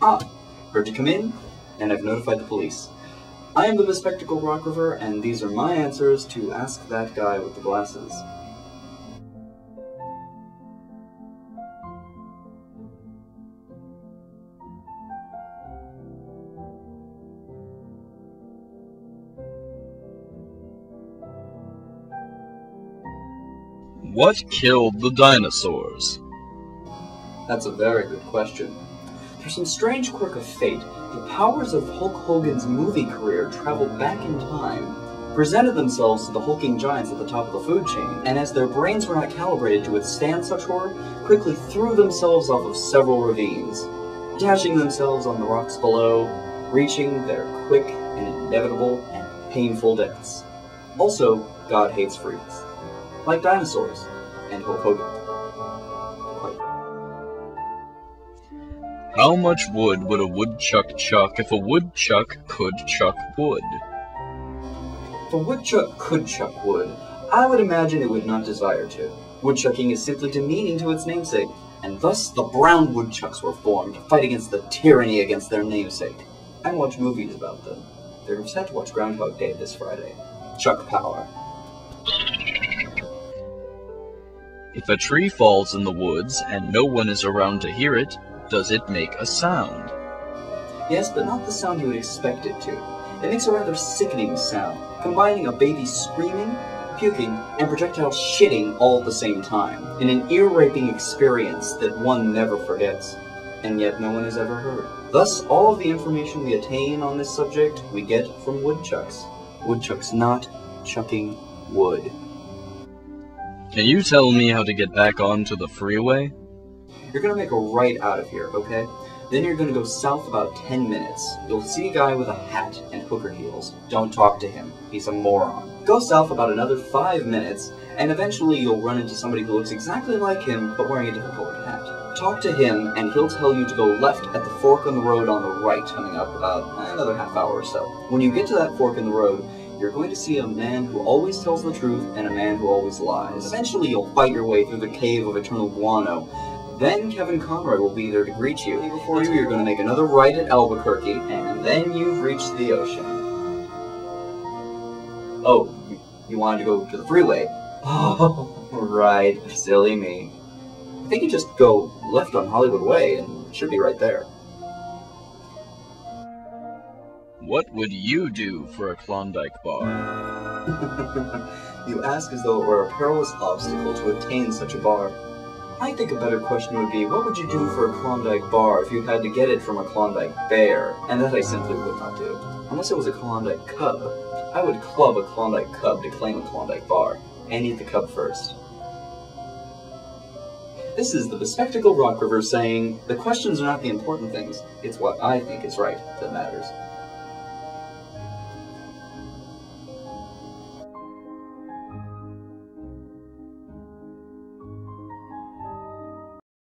Ah, heard you come in, and I've notified the police. I am the bespectacled rock river, and these are my answers to Ask That Guy with the Glasses. What killed the dinosaurs? That's a very good question. Through some strange quirk of fate, the powers of Hulk Hogan's movie career traveled back in time, presented themselves to the hulking giants at the top of the food chain, and as their brains were not calibrated to withstand such horror, quickly threw themselves off of several ravines, dashing themselves on the rocks below, reaching their quick and inevitable and painful deaths. Also, God hates freaks. Like dinosaurs, and Hulk Hogan. How much wood would a woodchuck chuck if a woodchuck could chuck wood? If a woodchuck could chuck wood, I would imagine it would not desire to. Woodchucking is simply demeaning to its namesake, and thus the brown woodchucks were formed to fight against the tyranny against their namesake. I watch movies about them. They're set to watch Groundhog Day this Friday. Chuck power. If a tree falls in the woods and no one is around to hear it, does it make a sound? Yes, but not the sound you would expect it to. It makes a rather sickening sound, combining a baby screaming, puking, and projectile shitting all at the same time, in an ear-raping experience that one never forgets, and yet no one has ever heard. Thus, all of the information we attain on this subject we get from woodchucks. Woodchucks not chucking wood. Can you tell me how to get back onto the freeway? You're gonna make a right out of here, okay? Then you're gonna go south about 10 minutes. You'll see a guy with a hat and hooker heels. Don't talk to him. He's a moron. Go south about another 5 minutes, and eventually you'll run into somebody who looks exactly like him, but wearing a different colored hat. Talk to him, and he'll tell you to go left at the fork on the road on the right, coming up about another half hour or so. When you get to that fork in the road, you're going to see a man who always tells the truth and a man who always lies. Eventually you'll fight your way through the cave of eternal guano. Then Kevin Conroy will be there to greet you. Before you're going to make another right at Albuquerque, and then you've reached the ocean. Oh, you wanted to go to the freeway? Oh, right. Silly me. I think you just go left on Hollywood Way, and it should be right there. What would you do for a Klondike bar? You ask as though it were a perilous obstacle to attain such a bar. I think a better question would be, what would you do for a Klondike bar if you had to get it from a Klondike bear? And that I simply would not do. Unless it was a Klondike cub. I would club a Klondike cub to claim a Klondike bar, and eat the cub first. This is the bespectacled rock river saying, the questions are not the important things, it's what I think is right that matters.